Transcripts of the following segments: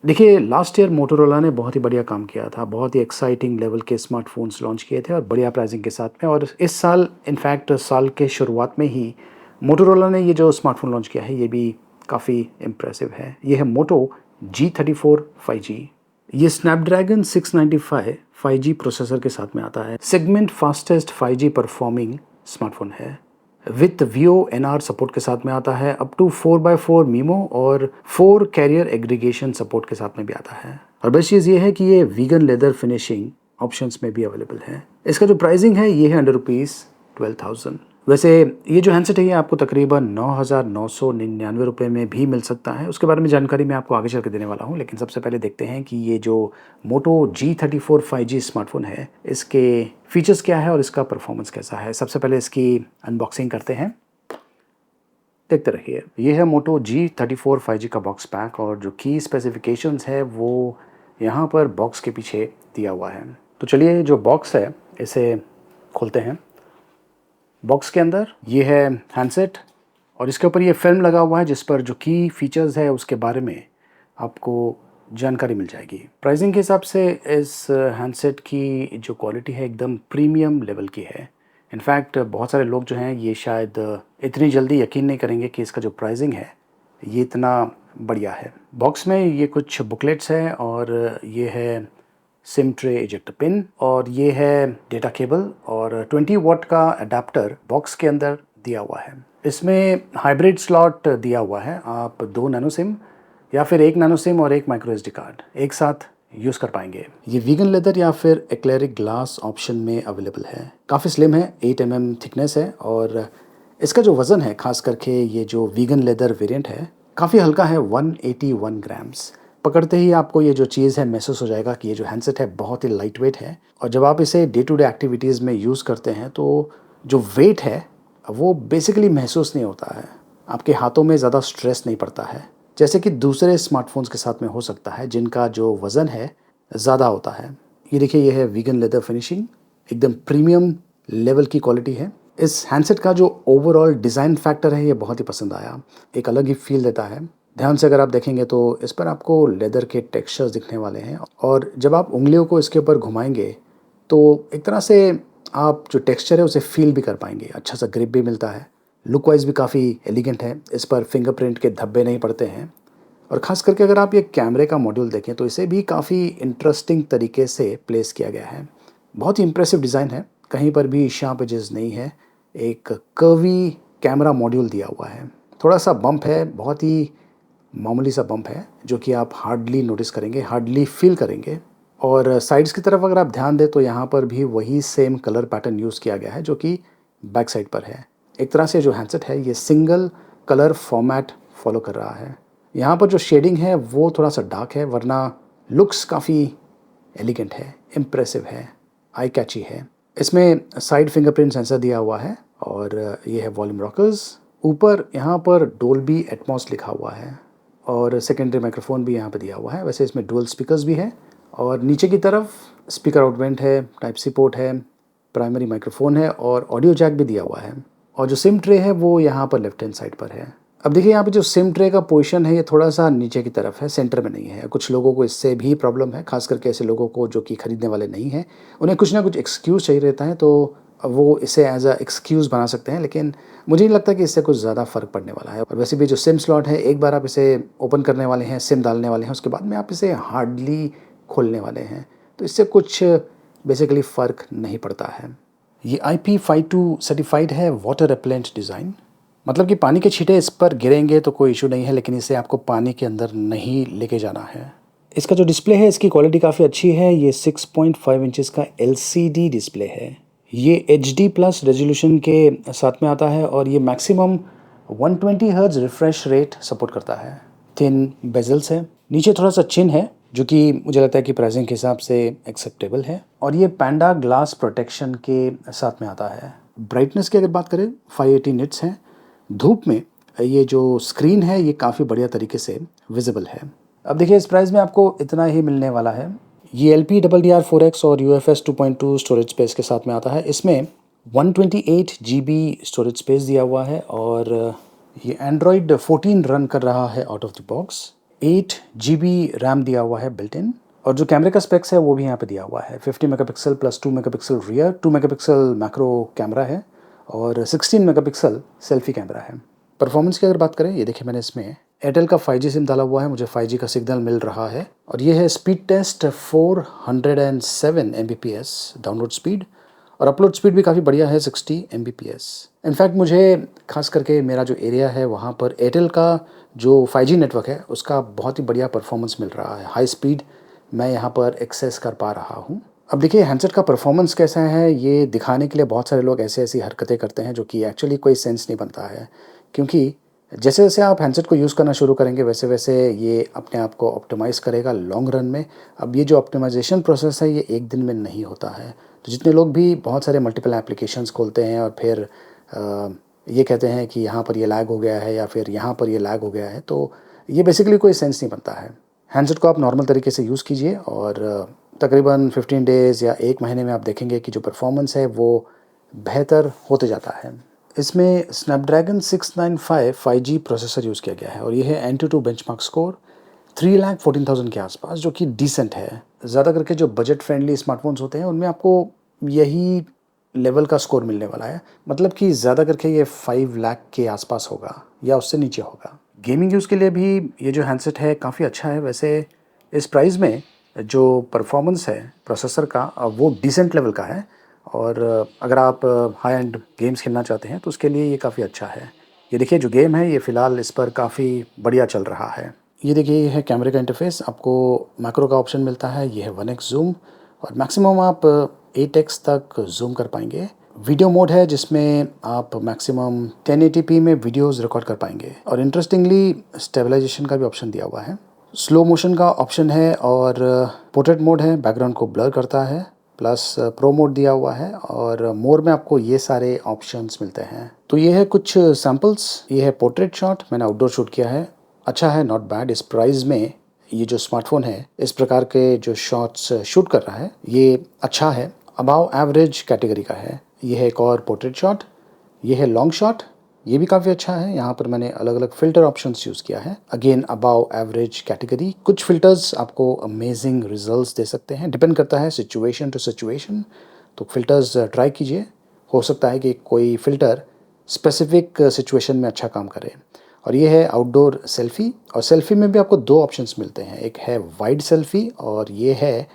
देखिए, last year Motorola ने बहुत ही बढ़िया काम किया था। बहुत ही एक्साइटिंग लेवल के स्मार्टफ़ोन्स लॉन्च किए थे और बढ़िया प्राइसिंग के साथ में। और इस साल इनफैक्ट साल के शुरुआत में ही मोटोरोला ने ये जो स्मार्टफ़ोन लॉन्च किया है, ये भी काफ़ी इम्प्रेसिव है। ये है मोटो G34 5G। ये स्नैपड्रैगन 695 5G प्रोसेसर के साथ में आता है। Segment fastest 5G performing smartphone है। विथ VoNR सपोर्ट के साथ में आता है। अप टू 4x4 मीमो और 4 कैरियर एग्रीगेशन सपोर्ट के साथ में भी आता है। और बेस्ट चीज़ ये है कि ये वीगन लेदर फिनिशिंग ऑप्शंस में भी अवेलेबल है। इसका जो प्राइसिंग है ये है अंडर ₹12,000। वैसे ये जो हैंडसेट है ये आपको तकरीबन 9,999 रुपये में भी मिल सकता है। उसके बारे में जानकारी मैं आपको आगे चल के देने वाला हूँ, लेकिन सबसे पहले देखते हैं कि ये जो मोटो G34 5G स्मार्टफोन है, इसके फीचर्स क्या है और इसका परफॉर्मेंस कैसा है। सबसे पहले इसकी अनबॉक्सिंग करते हैं। देखते रहिए। ये है मोटो G34 5G का बॉक्स पैक और जो की स्पेसिफिकेशंस है वो यहाँ पर बॉक्स के पीछे दिया हुआ है। तो चलिए, जो बॉक्स है इसे खोलते हैं। बॉक्स के अंदर ये है हैंडसेट और इसके ऊपर ये फिल्म लगा हुआ है जिस पर जो की फीचर्स है उसके बारे में आपको जानकारी मिल जाएगी। प्राइसिंग के हिसाब से इस हैंडसेट की जो क्वालिटी है एकदम प्रीमियम लेवल की है। इनफैक्ट बहुत सारे लोग जो हैं ये शायद इतनी जल्दी यकीन नहीं करेंगे कि इसका जो प्राइसिंग है ये इतना बढ़िया है। बॉक्स में ये कुछ बुकलेट्स हैं और ये है सिम ट्रे इजेक्टर पिन और ये है डेटा केबल और 20 वॉट का अडेप्टर बॉक्स के अंदर दिया हुआ है। इसमें हाइब्रिड स्लॉट दिया हुआ है। आप 2 नैनो सिम या फिर 1 नैनो सिम और 1 माइक्रो एसडी कार्ड एक साथ यूज़ कर पाएंगे। ये वीगन लेदर या फिर एक्लेरिक ग्लास ऑप्शन में अवेलेबल है। काफ़ी स्लिम है, 8 mm थिकनेस है और इसका जो वज़न है, खास करके ये जो वीगन लेदर वेरिएंट है, काफ़ी हल्का है, 181 ग्राम्स। पकड़ते ही आपको ये जो चीज़ है महसूस हो जाएगा कि ये जो हैंडसेट है बहुत ही लाइट वेट है और जब आप इसे डे टू डे एक्टिविटीज़ में यूज़ करते हैं तो जो वेट है वो बेसिकली महसूस नहीं होता है। आपके हाथों में ज़्यादा स्ट्रेस नहीं पड़ता है, जैसे कि दूसरे स्मार्टफोन्स के साथ में हो सकता है जिनका जो वज़न है ज़्यादा होता है। ये देखिए, ये है वीगन लेदर फिनिशिंग, एकदम प्रीमियम लेवल की क्वालिटी है। इस हैंडसेट का जो ओवरऑल डिज़ाइन फैक्टर है ये बहुत ही पसंद आया, एक अलग ही फील देता है। ध्यान से अगर आप देखेंगे तो इस पर आपको लेदर के टेक्सचर्स दिखने वाले हैं और जब आप उंगलियों को इसके ऊपर घुमाएंगे तो एक तरह से आप जो टेक्सचर है उसे फील भी कर पाएंगे। अच्छा सा ग्रिप भी मिलता है। लुक वाइज भी काफ़ी एलिगेंट है। इस पर फिंगरप्रिंट के धब्बे नहीं पड़ते हैं और ख़ास करके अगर आप ये कैमरे का मॉड्यूल देखें तो इसे भी काफ़ी इंटरेस्टिंग तरीके से प्लेस किया गया है। बहुत ही इंप्रेसिव डिज़ाइन है, कहीं पर भी शार्प एजेस नहीं है। एक कर्वी कैमरा मॉड्यूल दिया हुआ है। थोड़ा सा बम्प है, बहुत ही मामूली सा बम्प है जो कि आप हार्डली नोटिस करेंगे, हार्डली फील करेंगे। और साइड्स की तरफ अगर आप ध्यान दें तो यहाँ पर भी वही सेम कलर पैटर्न यूज़ किया गया है जो कि बैक साइड पर है। एक तरह से जो हैंडसेट है ये सिंगल कलर फॉर्मेट फॉलो कर रहा है। यहाँ पर जो शेडिंग है वो थोड़ा सा डार्क है, वरना लुक्स काफ़ी एलिगेंट है, इम्प्रेसिव है, आई कैची है। इसमें साइड फिंगरप्रिंट सेंसर दिया हुआ है और ये है वॉल्यूम रॉकर्स। ऊपर यहाँ पर डोल्बी एटमॉस लिखा हुआ है और सेकेंडरी माइक्रोफोन भी यहाँ पे दिया हुआ है। वैसे इसमें डुअल स्पीकर्स भी है और नीचे की तरफ स्पीकर आउटवेंट है, टाइप सी पोर्ट है, प्राइमरी माइक्रोफोन है और ऑडियो जैक भी दिया हुआ है। और जो सिम ट्रे है वो यहाँ पर लेफ्ट हैंड साइड पर है। अब देखिए, यहाँ पे जो सिम ट्रे का पोजीशन है ये थोड़ा सा नीचे की तरफ है, सेंटर में नहीं है। कुछ लोगों को इससे भी प्रॉब्लम है, खास करके ऐसे लोगों को जो कि खरीदने वाले नहीं हैं। उन्हें कुछ ना कुछ एक्सक्यूज़ चाहिए रहता है तो वो इसे एज अ एक्सक्यूज़ बना सकते हैं, लेकिन मुझे नहीं लगता कि इससे कुछ ज़्यादा फ़र्क पड़ने वाला है। और वैसे भी जो सिम स्लॉट है, एक बार आप इसे ओपन करने वाले हैं, सिम डालने वाले हैं, उसके बाद में आप इसे हार्डली खोलने वाले हैं, तो इससे कुछ बेसिकली फ़र्क नहीं पड़ता है। ये IP52 सर्टिफाइड है, वाटर रिपेलेंट डिज़ाइन, मतलब कि पानी के छींटे इस पर गिरेंगे तो कोई इशू नहीं है, लेकिन इसे आपको पानी के अंदर नहीं लेके जाना है। इसका जो डिस्प्ले है इसकी क्वालिटी काफ़ी अच्छी है। ये 6.5 इंचेस का LCD डिस्प्ले है। ये HD+ रेजोल्यूशन के साथ में आता है और ये maximum 120 hertz refresh rate support करता है। थिन बेजल्स है, नीचे थोड़ा सा चिन है जो कि मुझे लगता है कि प्राइसिंग के हिसाब से एक्सेप्टेबल है और ये पैंडा ग्लास प्रोटेक्शन के साथ में आता है। ब्राइटनेस की अगर बात करें 580 निट्स है। धूप में ये जो स्क्रीन है ये काफ़ी बढ़िया तरीके से विजिबल है। अब देखिए, इस प्राइस में आपको इतना ही मिलने वाला है। ये LPDDR4X और UFS 2.2 स्टोरेज स्पेस के साथ में आता है। इसमें 128 GB स्टोरेज स्पेस दिया हुआ है और ये Android 14 रन कर रहा है out of the box. 8 GB RAM दिया हुआ है बिल्ट इन, और जो कैमरे का स्पेक्स है वो भी यहाँ पे दिया हुआ है। 50 megapixel plus 2 megapixel rear, 2 megapixel macro camera है और 16 मेगापिक्सल सेल्फी कैमरा है। परफॉर्मेंस की अगर बात करें, ये देखिए मैंने इसमें एयरटेल का 5G सिम डाला हुआ है, मुझे 5G का सिग्नल मिल रहा है। और ये है speed test 407 Mbps download speed, और अपलोड स्पीड भी काफ़ी बढ़िया है 60 Mbps। इनफैक्ट मुझे खास करके मेरा जो एरिया है वहाँ पर एयरटेल का जो 5G नेटवर्क है उसका बहुत ही बढ़िया परफॉर्मेंस मिल रहा है, हाई स्पीड मैं यहाँ पर एक्सेस कर पा रहा हूँ। अब देखिए हैंडसेट का परफॉर्मेंस कैसा है, ये दिखाने के लिए बहुत सारे लोग ऐसी ऐसी हरकतें करते हैं जो कि एक्चुअली कोई सेंस नहीं बनता है, क्योंकि जैसे जैसे आप हैंडसेट को यूज़ करना शुरू करेंगे वैसे वैसे ये अपने आप को ऑप्टिमाइज़ करेगा लॉन्ग रन में। अब ये जो ऑप्टिमाइजेशन प्रोसेस है ये एक दिन में नहीं होता है। तो जितने लोग भी बहुत सारे मल्टीपल एप्लीकेशंस खोलते हैं और फिर ये कहते हैं कि यहाँ पर ये लैग हो गया है या फिर यहाँ पर ये लैग हो गया है, तो ये बेसिकली कोई सेंस नहीं बनता है। हैंडसेट को आप नॉर्मल तरीके से यूज़ कीजिए और तकरीबन 15 डेज़ या 1 महीने में आप देखेंगे कि जो परफॉर्मेंस है वो बेहतर होते जाता है। इसमें स्नैपड्रैगन 695 5G प्रोसेसर यूज़ किया गया है और ये है Antutu बेंचमार्क स्कोर 3,14,000 के आसपास, जो कि डिसेंट है। ज़्यादा करके जो बजट फ्रेंडली स्मार्टफोन्स होते हैं उनमें आपको यही लेवल का स्कोर मिलने वाला है, मतलब कि ज़्यादा करके ये 5 लाख के आसपास होगा या उससे नीचे होगा। गेमिंग यूज़ के लिए भी ये जो हैंडसेट है काफ़ी अच्छा है। वैसे इस प्राइस में जो परफॉर्मेंस है प्रोसेसर का वो डिसेंट लेवल का है, और अगर आप हाई एंड गेम्स खेलना चाहते हैं तो उसके लिए ये काफ़ी अच्छा है। ये देखिए जो गेम है ये फ़िलहाल इस पर काफ़ी बढ़िया चल रहा है। ये देखिए ये है कैमरे का इंटरफेस, आपको मैक्रो का ऑप्शन मिलता है, ये है 1x जूम और मैक्सिमम आप 8x तक जूम कर पाएंगे। वीडियो मोड है जिसमें आप मैक्सिमम 1080p में वीडियोस रिकॉर्ड कर पाएंगे, और इंटरेस्टिंगली स्टेबलाइजेशन का भी ऑप्शन दिया हुआ है। स्लो मोशन का ऑप्शन है और पोर्ट्रेट मोड है, बैकग्राउंड को ब्लर करता है, प्लस प्रो मोड दिया हुआ है, और मोर में आपको ये सारे ऑप्शंस मिलते हैं। तो ये है कुछ सैम्पल्स। ये है पोर्ट्रेट शॉट, मैंने आउटडोर शूट किया है, अच्छा है, नॉट बैड। इस प्राइस में ये जो स्मार्टफोन है इस प्रकार के जो शॉट्स शूट कर रहा है ये अच्छा है, अबाव एवरेज कैटेगरी का है। ये है एक और पोर्ट्रेट शॉट, ये है लॉन्ग शॉट, ये भी काफ़ी अच्छा है। यहाँ पर मैंने अलग अलग फ़िल्टर ऑप्शंस यूज़ किया है, अगेन अबाव एवरेज कैटेगरी। कुछ फ़िल्टर्स आपको अमेजिंग रिजल्ट्स दे सकते हैं, डिपेंड करता है सिचुएशन टू सिचुएशन। तो फ़िल्टर्स ट्राई कीजिए, हो सकता है कि कोई फ़िल्टर स्पेसिफिक सिचुएशन में अच्छा काम करे। और ये है आउटडोर सेल्फ़ी, और सेल्फ़ी में भी आपको 2 ऑप्शंस मिलते हैं, एक है वाइड सेल्फ़ी और ये है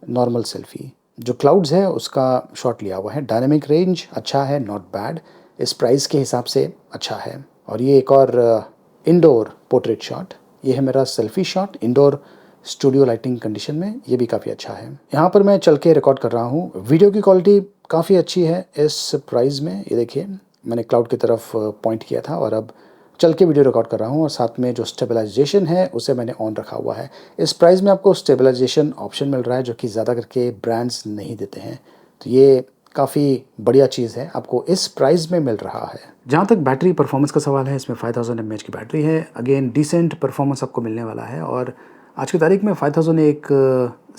नॉर्मल सेल्फ़ी। जो क्लाउड्स है उसका शॉट लिया हुआ है, डायनामिक रेंज अच्छा है, नॉट बैड, इस प्राइस के हिसाब से अच्छा है। और ये एक और इंडोर पोर्ट्रेट शॉट, ये है मेरा selfie shot indoor studio lighting condition में, ये भी काफ़ी अच्छा है। यहाँ पर मैं चल के रिकॉर्ड कर रहा हूँ, वीडियो की क्वालिटी काफ़ी अच्छी है इस प्राइस में। ये देखिए मैंने क्लाउड की तरफ पॉइंट किया था और अब चल के वीडियो रिकॉर्ड कर रहा हूँ, और साथ में जो स्टेबलाइजेशन है उसे मैंने ऑन रखा हुआ है। इस प्राइस में आपको स्टेबलाइजेशन ऑप्शन मिल रहा है जो कि ज़्यादा करके ब्रांड्स नहीं देते हैं, तो ये काफ़ी बढ़िया चीज़ है, आपको इस प्राइस में मिल रहा है। जहाँ तक बैटरी परफॉर्मेंस का सवाल है, इसमें 5000 mAh की बैटरी है, अगेन डिसेंट परफॉर्मेंस आपको मिलने वाला है, और आज की तारीख में 5000 एक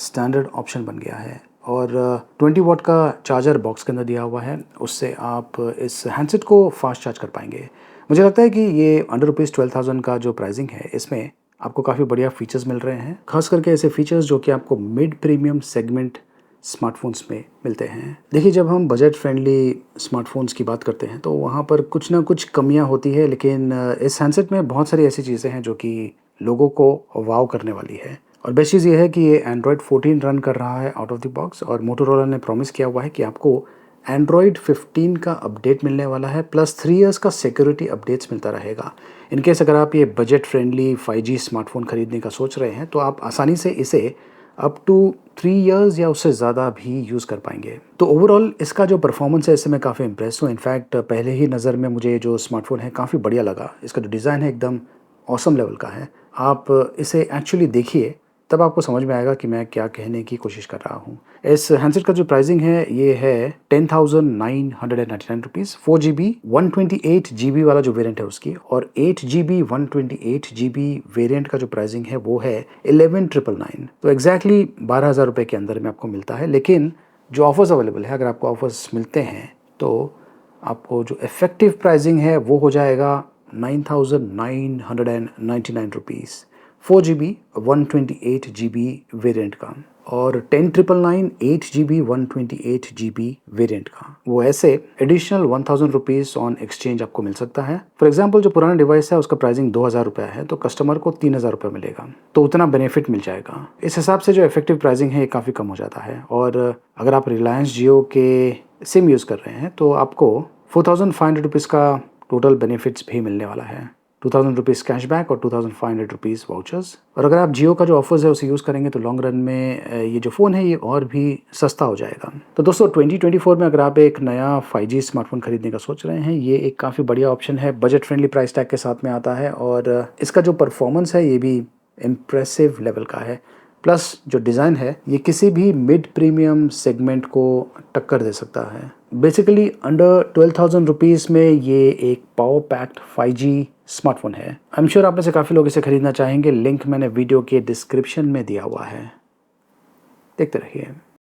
स्टैंडर्ड ऑप्शन बन गया है। और 20 वाट का चार्जर बॉक्स के अंदर दिया हुआ है, उससे आप इस हैंडसेट को फास्ट चार्ज कर पाएंगे। मुझे लगता है कि ये अंडर ₹12,000 का जो प्राइसिंग है इसमें आपको काफ़ी बढ़िया फीचर्स मिल रहे हैं, खास करके ऐसे फीचर्स जो कि आपको मिड प्रीमियम सेगमेंट स्मार्टफोन्स में मिलते हैं। देखिए जब हम बजट फ्रेंडली स्मार्टफोन्स की बात करते हैं तो वहाँ पर कुछ ना कुछ कमियाँ होती है, लेकिन इस हैंडसेट में बहुत सारी ऐसी चीज़ें हैं जो कि लोगों को वाव करने वाली है। और बेस्ट चीज़ ये है कि ये एंड्रॉयड 14 रन कर रहा है आउट ऑफ द बॉक्स, और मोटोरोला ने प्रॉमिस किया हुआ है कि आपको एंड्रॉयड 15 का अपडेट मिलने वाला है, प्लस 3 इयर्स का सिक्योरिटी अपडेट्स मिलता रहेगा। इनकेस अगर आप ये बजट फ्रेंडली 5G स्मार्टफोन खरीदने का सोच रहे हैं तो आप आसानी से इसे अप टू 3 इयर्स या उससे ज़्यादा भी यूज़ कर पाएंगे। तो ओवरऑल इसका जो परफॉर्मेंस है इससे मैं काफ़ी इम्प्रेस हूँ। इनफैक्ट पहले ही नज़र में मुझे जो स्मार्टफोन है काफ़ी बढ़िया लगा, इसका जो डिज़ाइन है एकदम ऑसम लेवल का है। आप इसे एक्चुअली देखिए तब आपको समझ में आएगा कि मैं क्या कहने की कोशिश कर रहा हूँ। इस हैंडसेट का जो प्राइसिंग है ये है 10,999 रुपीज़। 4GB 128GB वाला जो वेरिएंट है उसकी, और 8GB 128GB वेरिएंट का जो प्राइसिंग है वो है 11,999। तो एग्जैक्टली 12,000 रुपये के अंदर में आपको मिलता है। लेकिन जो ऑफर्स अवेलेबल है, अगर आपको ऑफर्स मिलते हैं तो आपको जो इफेक्टिव प्राइसिंग है वो हो जाएगा 9,999 रुपीज़। 4GB 128GB वेरिएंट का और 10,999 8GB 128GB वेरिएंट का। वो ऐसे एडिशनल 1,000 रुपीज़ ऑन एक्सचेंज आपको मिल सकता है। फॉर एग्जांपल जो पुराना डिवाइस है उसका प्राइसिंग 2,000 रुपये है तो कस्टमर को 3,000 रुपये मिलेगा, तो उतना बेनिफिट मिल जाएगा। इस हिसाब से जो इफेक्टिव प्राइसिंग है ये काफ़ी कम हो जाता है। और अगर आप रिलायंस जियो के सिम यूज़ कर रहे हैं तो आपको 4,500 रुपीज़ का टोटल बेनिफिट्स भी मिलने वाला है। 2,000 रुपीज़ कैशबैक और 2,500 रुपीज़ वाउचर्स। और अगर आप जियो का जो ऑफर्स है उसे यूज़ करेंगे तो लॉन्ग रन में ये जो फ़ोन है ये और भी सस्ता हो जाएगा। तो दोस्तों 2024 में अगर आप एक नया 5G स्मार्टफोन खरीदने का सोच रहे हैं, ये एक काफ़ी बढ़िया ऑप्शन है। बजट फ्रेंडली प्राइस टैग के साथ में आता है और इसका जो परफॉर्मेंस है ये भी इम्प्रेसिव लेवल का है। प्लस जो डिज़ाइन है ये किसी भी मिड प्रीमियम सेगमेंट को टक्कर दे सकता है। बेसिकली अंडर 12,000 रुपीज़ में ये एक पावर पैक्ड 5G स्मार्टफोन है। आई एम श्योर आप में से काफ़ी लोग इसे खरीदना चाहेंगे। लिंक मैंने वीडियो के डिस्क्रिप्शन में दिया हुआ है, देखते रहिए।